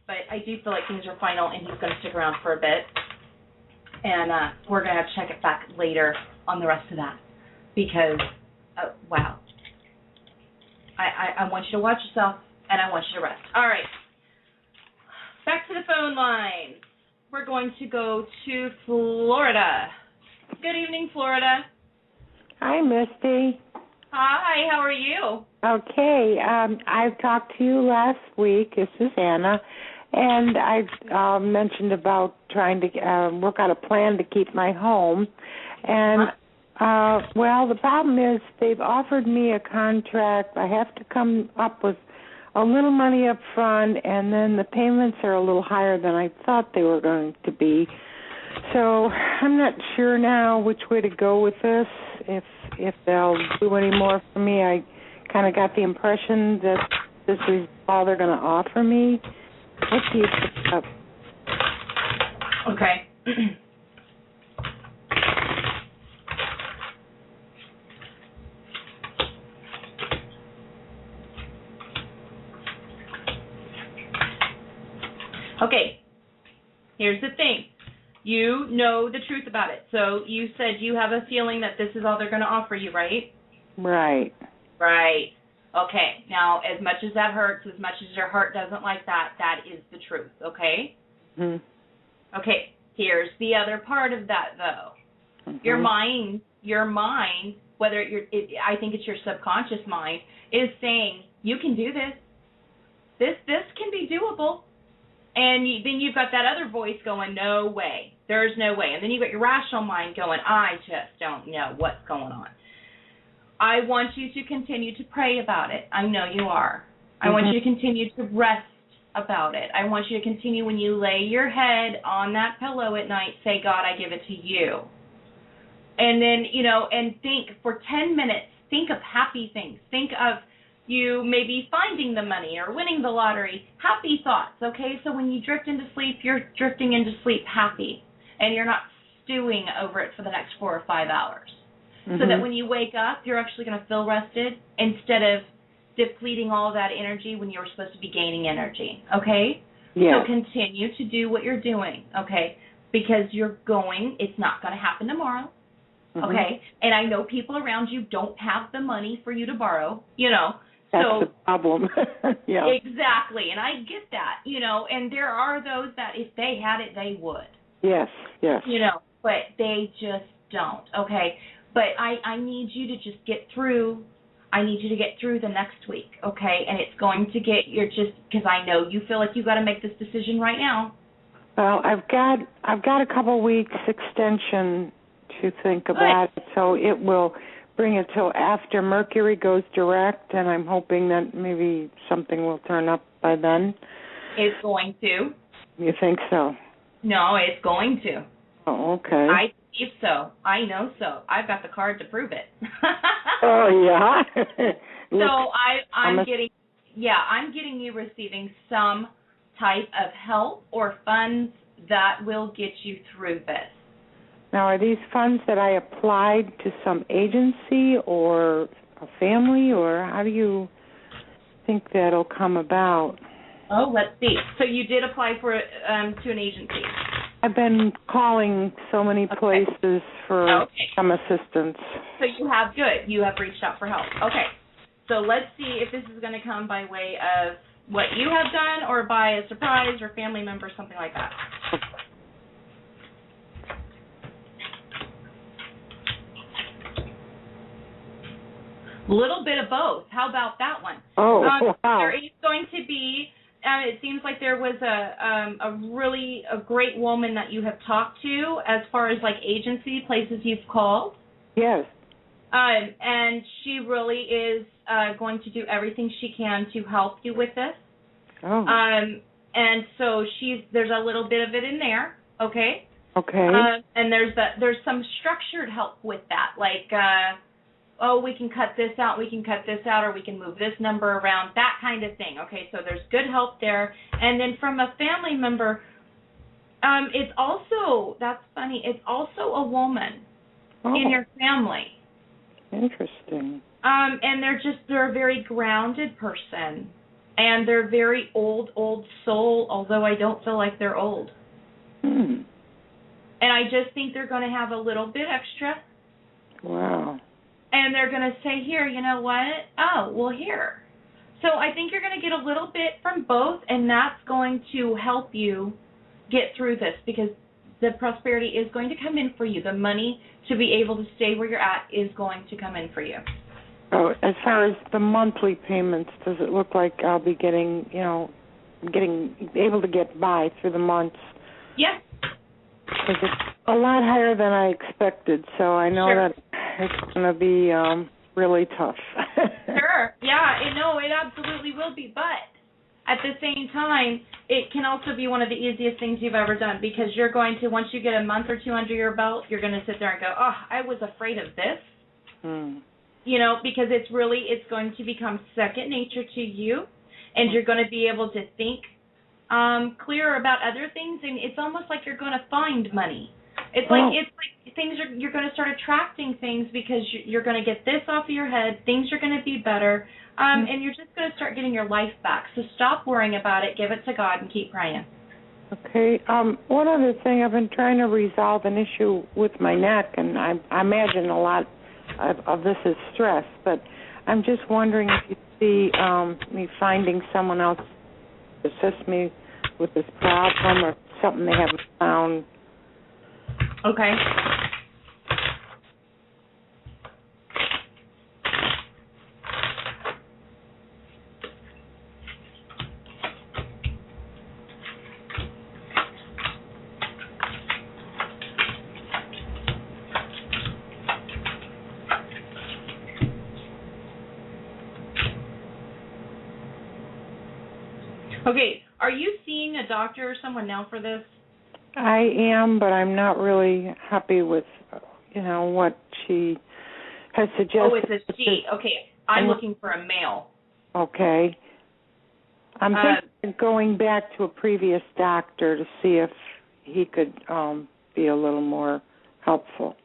but I do feel like things are final, and he's going to stick around for a bit. And we're going to have to check it back later on the rest of that because, wow. I want you to watch yourself, and I want you to rest. All right. Back to the phone lines. We're going to go to Florida. Good evening, Florida. Hi, Misty. Hi, how are you? Okay, I talked to you last week. This is Anna, and I mentioned about trying to work out a plan to keep my home. And, well, the problem is they've offered me a contract. I have to come up with a little money up front, and then the payments are a little higher than I thought they were going to be. So I'm not sure now which way to go with this, if they'll do any more for me. I kind of got the impression that this is all they're going to offer me. What do you think of? Okay. Okay, here's the thing. You know the truth about it. So you said you have a feeling that this is all they're going to offer you, right? Right. Right. Okay. Now, as much as that hurts, as much as your heart doesn't like that, that is the truth, okay? Mm-hmm. Okay. Here's the other part of that, though. Mm-hmm. Your mind, whether I think it's your subconscious mind, is saying, you can do this. This can be doable. And then you've got that other voice going, no way. There's no way. And then you've got your rational mind going, I just don't know what's going on. I want you to continue to pray about it. I know you are. I want you to continue to rest about it. I want you to continue when you lay your head on that pillow at night, say, God, I give it to you. And then, and think for 10 minutes, think of happy things. Think of you maybe finding the money or winning the lottery. Happy thoughts, okay? So when you drift into sleep, you're drifting into sleep happy, and you're not stewing over it for the next 4 or 5 hours. Mm-hmm. So that when you wake up, you're actually going to feel rested instead of depleting all of that energy when you were supposed to be gaining energy, okay? Yeah. So continue to do what you're doing, okay? Because it's not going to happen tomorrow, okay? And I know people around you don't have the money for you to borrow, That's the problem. Yeah. Exactly, and I get that, and there are those that if they had it, they would. Yes. But they just don't, okay? But I need you to just get through. I need you to get through the next week, okay? And it's going to get, because I know you feel like you've got to make this decision right now. Well, I've got a couple weeks extension to think about it, so it will bring it till after Mercury goes direct, and I'm hoping that maybe something will turn up by then. It's going to. You think so? No, it's going to. Oh, okay. I believe so. I know so. I've got the card to prove it. Oh, yeah? So I'm getting you receiving some type of help or funds that will get you through this. Now, are these funds that I applied to some agency or a family, or how do you think that'll come about? Oh, let's see. So you did apply for to an agency. I've been calling so many places for some assistance. So you have reached out for help. Okay. So let's see if this is going to come by way of what you have done or by a surprise or family member, something like that. Little bit of both. How about that one? Oh, wow. There is going to be, it seems like there was a great woman that you have talked to as far as like agency, places you've called. Yes. And she really is going to do everything she can to help you with this. Oh. And so there's a little bit of it in there, okay? Okay. And there's some structured help with that, like we can cut this out, or we can move this number around, that kind of thing. Okay, so there's good help there. And then from a family member, it's also, that's funny, it's also a woman in your family. Interesting. And they're a very grounded person. And they're very old soul, although I don't feel like they're old. Hmm. And I just think they're going to have a little bit extra. Wow. And they're going to say, here, you know what? Oh, well, here. So I think you're going to get a little bit from both, and that's going to help you get through this, because the prosperity is going to come in for you. The money to be able to stay where you're at is going to come in for you. So as far as the monthly payments, does it look like I'll be getting able to get by through the months? Yeah. Because it's a lot higher than I expected, so I know Sure. that it's going to be really tough. Sure. Yeah, it absolutely will be. But at the same time, it can also be one of the easiest things you've ever done, because you're going to, once you get a month or two under your belt, you're going to sit there and go, oh, I was afraid of this. Because it's going to become second nature to you, and you're going to be able to think clearer about other things, and it's almost like you're going to find money. It's like you're going to start attracting things, because you're going to get this off of your head. Things are going to be better, and you're just going to start getting your life back. So stop worrying about it. Give it to God and keep praying. Okay. One other thing, I've been trying to resolve an issue with my neck, and I imagine a lot of this is stress, but I'm just wondering if you see me finding someone else to assist me with this problem, or something they haven't found. Okay. Okay, are you seeing a doctor or someone now for this? I am, but I'm not really happy with, what she has suggested. Oh, it's a she. Okay, I'm looking for a male. Okay. I'm thinking of going back to a previous doctor to see if he could be a little more helpful.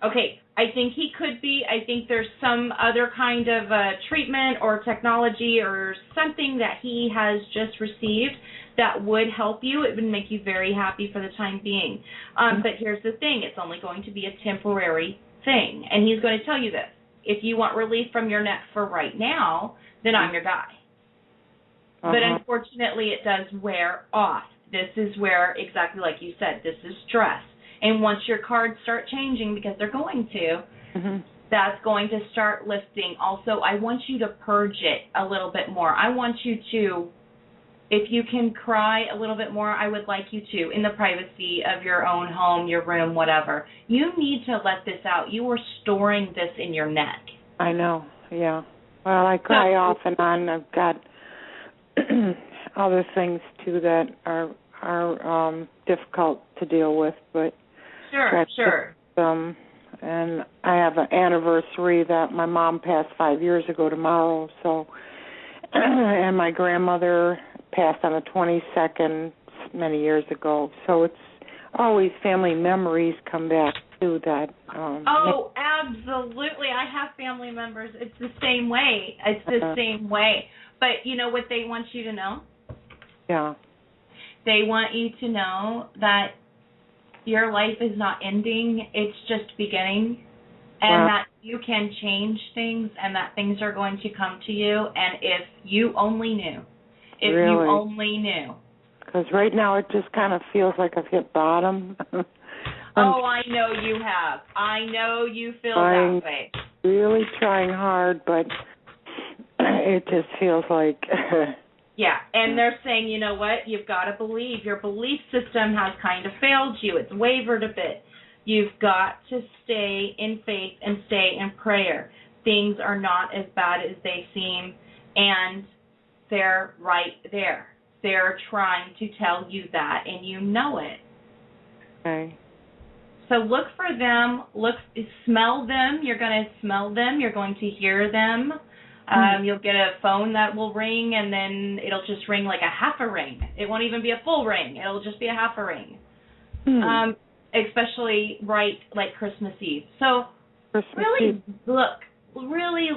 Okay, I think he could be. I think there's some other kind of treatment or technology or something that he has just received that would help you. It would make you very happy for the time being. But here's the thing. It's only going to be a temporary thing. And he's going to tell you this. If you want relief from your neck for right now, then I'm your guy. But unfortunately, it does wear off. This is where, exactly like you said, this is stress. And once your cards start changing, because they're going to, that's going to start lifting. Also, I want you to purge it a little bit more. I want you to, if you can cry a little bit more, I would like you to, in the privacy of your own home, your room, whatever. You need to let this out. You are storing this in your neck. I know, yeah. Well, I cry off and on. I've got other things, too, that are difficult to deal with, but Sure. And I have an anniversary that my mom passed 5 years ago tomorrow, so, and my grandmother passed on the 22nd many years ago, so it's always family memories come back to that. Oh, absolutely. I have family members. It's the same way. Same way. But you know what they want you to know? Yeah. They want you to know that your life is not ending, it's just beginning, and that you can change things, and that things are going to come to you, and if you only knew. Really? You only knew. Because right now it just kind of feels like I've hit bottom. Oh, I know you have. I know you feel that way. Really trying hard, but it just feels like... Yeah, and they're saying, you know what, you've got to believe. Your belief system has kind of failed you. It's wavered a bit. You've got to stay in faith and stay in prayer. Things are not as bad as they seem, and they're right there. They're trying to tell you that, and you know it. Okay. So look for them. Smell them. You're going to smell them. You're going to hear them. You'll get a phone that will ring, and then it'll just ring like a half a ring. It won't even be a full ring. It'll just be a half a ring. Especially right like Christmas Eve. So really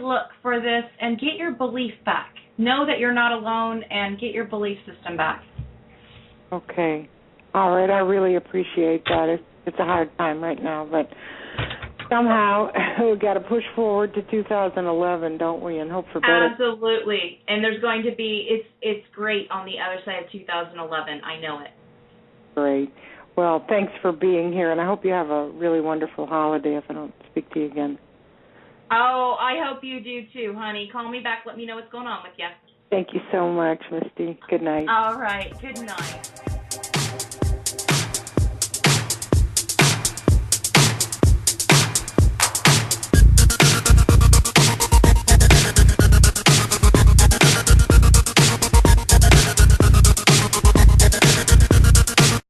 look for this and get your belief back. know that you're not alone and get your belief system back. Okay. All right. I really appreciate that. It's a hard time right now, but somehow we've got to push forward to 2011, don't we, and hope for better. Absolutely. And there's going to be, it's great on the other side of 2011. I know it. Great. Well, thanks for being here, and I hope you have a really wonderful holiday if I don't speak to you again. Oh, I hope you do too, honey. Call me back. Let me know what's going on with you. Thank you so much, Misty. Good night. All right. Good night.